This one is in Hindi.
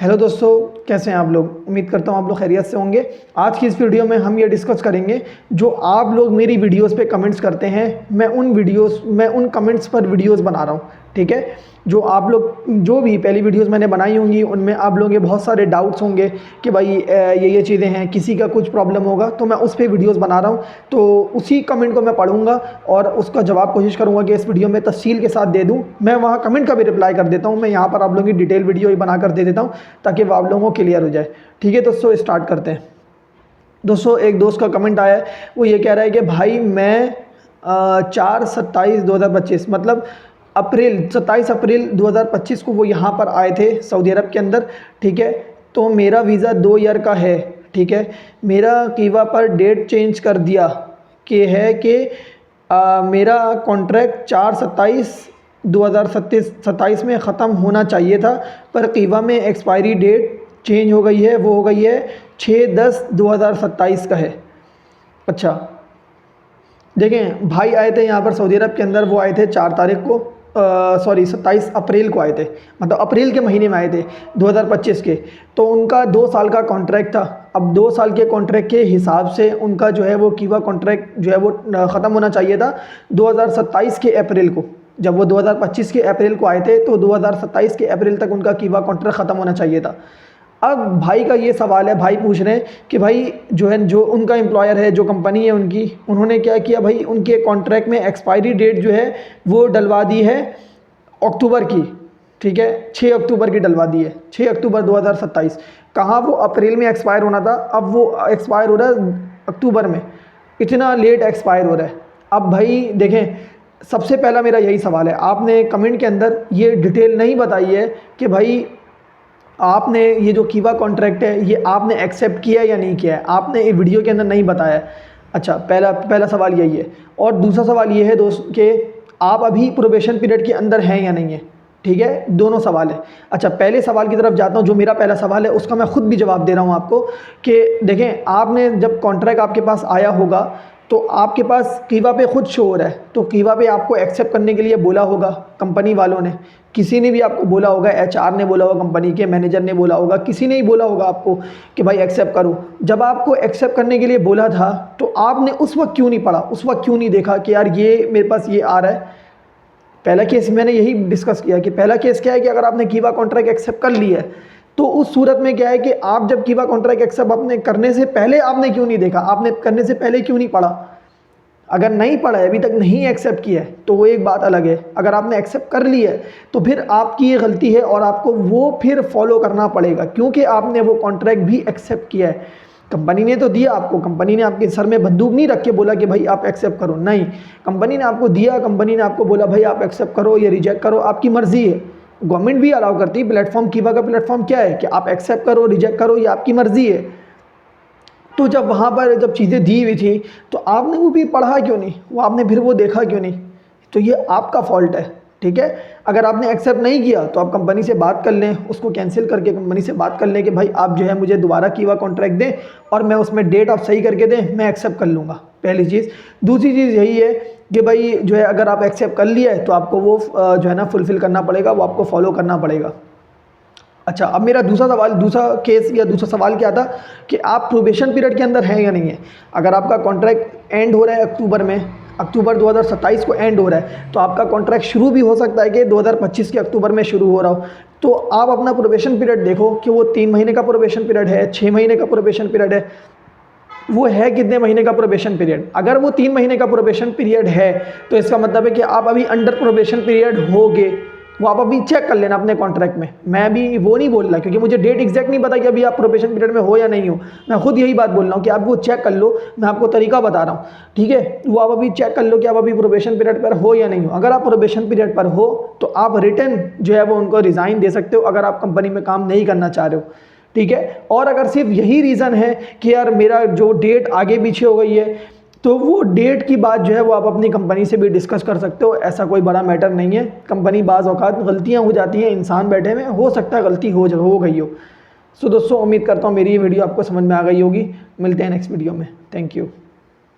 हेलो दोस्तों, कैसे हैं आप लोग। उम्मीद करता हूँ आप लोग खैरियत से होंगे। आज की इस वीडियो में हम ये डिस्कस करेंगे, जो आप लोग मेरी वीडियोस पे कमेंट्स करते हैं, मैं उन कमेंट्स पर वीडियोस बना रहा हूँ। ठीक है, जो आप लोग जो भी पहली वीडियोस मैंने बनाई होंगी उनमें आप लोगों के बहुत सारे डाउट्स होंगे कि भाई ये चीज़ें हैं, किसी का कुछ प्रॉब्लम होगा तो मैं उस पर वीडियोस बना रहा हूँ। तो उसी कमेंट को मैं पढ़ूंगा और उसका जवाब कोशिश करूँगा कि इस वीडियो में तफसील के साथ दे दूँ। मैं वहाँ कमेंट का भी रिप्लाई कर देता हूँ, मैं यहाँ पर आप लोगों की डिटेल वीडियो ही बना कर दे देता हूँ ताकि वो आप लोगों को क्लियर हो जाए। ठीक है दोस्तों, स्टार्ट करते हैं। दोस्तों, एक दोस्त का कमेंट आया है, वो ये कह रहा है कि भाई मैं 4/27/2025 मतलब 27 अप्रैल 2025 को वो यहाँ पर आए थे सऊदी अरब के अंदर। ठीक है, तो मेरा वीज़ा 2 ईयर का है। ठीक है, मेरा कीवा पर डेट चेंज कर दिया कि है कि मेरा कॉन्ट्रैक्ट 4/27/2027 में ख़त्म होना चाहिए था, पर कीवा में एक्सपायरी डेट चेंज हो गई है, वो हो गई है 6/10/2027 का है। अच्छा, देखें भाई आए थे यहाँ पर सऊदी अरब के अंदर, वो आए थे 4 तारीख को, 27 अप्रैल को आए थे, मतलब अप्रैल के महीने में आए थे 2025 के। तो उनका 2 साल का कॉन्ट्रैक्ट था। अब 2 साल के कॉन्ट्रैक्ट के हिसाब से उनका जो है वो कीवा कॉन्ट्रैक्ट जो है वो ख़त्म होना चाहिए था 2027 के अप्रैल को। जब वो 2025 के अप्रैल को आए थे तो 2027 के अप्रैल तक उनका कीवा कॉन्ट्रैक्ट ख़त्म होना चाहिए था। अब भाई का ये सवाल है, भाई पूछ रहे हैं कि भाई जो उनका एम्प्लॉयर है, जो कंपनी है उनकी, उन्होंने क्या किया भाई, उनके कॉन्ट्रैक्ट में एक्सपायरी डेट जो है वो डलवा दी है अक्टूबर की। ठीक है, 6 अक्टूबर की डलवा दी है, 6 अक्टूबर 2027। कहाँ वो अप्रैल में एक्सपायर होना था, अब वो एक्सपायर हो रहा है अक्टूबर में। इतना लेट एक्सपायर हो रहा है। अब भाई देखें, सबसे पहला मेरा यही सवाल है, आपने कमेंट के अंदर ये डिटेल नहीं बताई है कि भाई आपने ये जो कीवा कॉन्ट्रैक्ट है ये आपने एक्सेप्ट किया या नहीं किया है, आपने ये वीडियो के अंदर नहीं बताया है। अच्छा, पहला सवाल यही है। और दूसरा सवाल ये है दोस्त कि आप अभी प्रोबेशन पीरियड के अंदर हैं या नहीं है। ठीक है, दोनों सवाल है। अच्छा, पहले सवाल की तरफ जाता हूँ। जो मेरा पहला सवाल है उसका मैं खुद भी जवाब दे रहा हूँ आपको कि देखें, आपने जब कॉन्ट्रैक्ट आपके पास आया होगा तो आपके पास कीवा पे खुद शो हो रहा है, तो कीवा पे आपको एक्सेप्ट करने के लिए बोला होगा कंपनी वालों ने, किसी ने भी आपको बोला होगा, एचआर ने बोला होगा, कंपनी के मैनेजर ने बोला होगा, किसी ने ही बोला होगा आपको कि भाई एक्सेप्ट करो। जब आपको एक्सेप्ट करने के लिए बोला था तो आपने उस वक्त क्यों नहीं पढ़ा, उस वक्त क्यों नहीं देखा कि यार ये मेरे पास ये आ रहा है। पहला केस मैंने यही डिस्कस किया कि पहला केस क्या है कि अगर आपने कीवा कॉन्ट्रैक्ट एक्सेप्ट कर लिया है तो उस सूरत में क्या है कि आप जब कीवा कॉन्ट्रैक्ट एक्सेप्ट आपने करने से पहले आपने क्यों नहीं देखा, आपने करने से पहले क्यों नहीं पढ़ा। अगर नहीं पढ़ा है, अभी तक नहीं एक्सेप्ट किया है तो वो एक बात अलग है। अगर आपने एक्सेप्ट कर लिया है तो फिर आपकी ये गलती है और आपको वो फिर फॉलो करना पड़ेगा, क्योंकि आपने वो कॉन्ट्रैक्ट भी एक्सेप्ट किया है। कंपनी ने तो दिया आपको, कंपनी ने आपके सर में बंदूक नहीं रख के बोला कि भाई आप एक्सेप्ट करो, नहीं, कंपनी ने आपको दिया, कंपनी ने आपको बोला भाई आप एक्सेप्ट करो या रिजेक्ट करो, आपकी मर्ज़ी है। गवर्नमेंट भी अलाउ करती है, प्लेटफॉर्म कीवा का प्लेटफॉर्म क्या है कि आप एक्सेप्ट करो रिजेक्ट करो, ये आपकी मर्ज़ी है। तो जब वहाँ पर जब चीज़ें दी हुई थी तो आपने वो भी पढ़ा क्यों नहीं, वो आपने फिर वो देखा क्यों नहीं, तो ये आपका फॉल्ट है। ठीक है, अगर आपने एक्सेप्ट नहीं किया तो आप कंपनी से बात कर लें, उसको कैंसिल करके कंपनी से बात कर लें कि भाई आप जो है मुझे दोबारा कीवा कॉन्ट्रैक्ट दें और मैं उसमें डेट आप सही करके दें, मैं एक्सेप्ट कर लूँगा। पहली चीज़। दूसरी चीज़ यही है कि भाई जो है अगर आप एक्सेप्ट कर लिया है तो आपको वो जो है ना फुलफ़िल करना पड़ेगा, वो आपको फॉलो करना पड़ेगा। अच्छा, अब मेरा दूसरा केस या दूसरा सवाल क्या था कि आप प्रोबेशन पीरियड के अंदर हैं या नहीं है। अगर आपका कॉन्ट्रैक्ट एंड हो रहा है अक्टूबर में, अक्टूबर 2027 को एंड हो रहा है, तो आपका कॉन्ट्रैक्ट शुरू भी हो सकता है कि 2025 के अक्टूबर में शुरू हो रहा हो। तो आप अपना प्रोबेशन पीरियड देखो कि वो 3 महीने का प्रोबेशन पीरियड है, 6 महीने का प्रोबेशन पीरियड है, वो है कितने महीने का प्रोबेशन पीरियड। अगर वो 3 महीने का प्रोबेशन पीरियड है तो इसका मतलब है कि आप अभी अंडर प्रोबेशन पीरियड होगे। वो आप अभी चेक कर लेना अपने कॉन्ट्रैक्ट में। मैं अभी वो नहीं बोल रहा क्योंकि मुझे डेट एग्जैक्ट नहीं पता कि अभी आप प्रोबेशन पीरियड में हो या नहीं हो। मैं खुद यही बात बोल रहा हूँ कि आप वो चेक कर लो, मैं आपको तरीका बता रहा हूँ। ठीक है, वो आप अभी चेक कर लो कि आप अभी प्रोबेशन पीरियड पर हो या नहीं हो। अगर आप प्रोबेशन पीरियड पर हो तो आप रिटर्न जो है वो उनको रिज़ाइन दे सकते हो अगर आप कंपनी में काम नहीं करना चाह रहे हो। ठीक है, और अगर सिर्फ यही रीज़न है कि यार मेरा जो डेट आगे पीछे हो गई है तो वो डेट की बात जो है वो आप अपनी कंपनी से भी डिस्कस कर सकते हो, ऐसा कोई बड़ा मैटर नहीं है। कंपनी बाज़ औक़ात गलतियाँ हो जाती हैं, इंसान बैठे में हो सकता है गलती हो गई हो। सो दोस्तों, उम्मीद करता हूँ मेरी ये वीडियो आपको समझ में आ गई होगी। मिलते हैं नेक्स्ट वीडियो में। Thank you.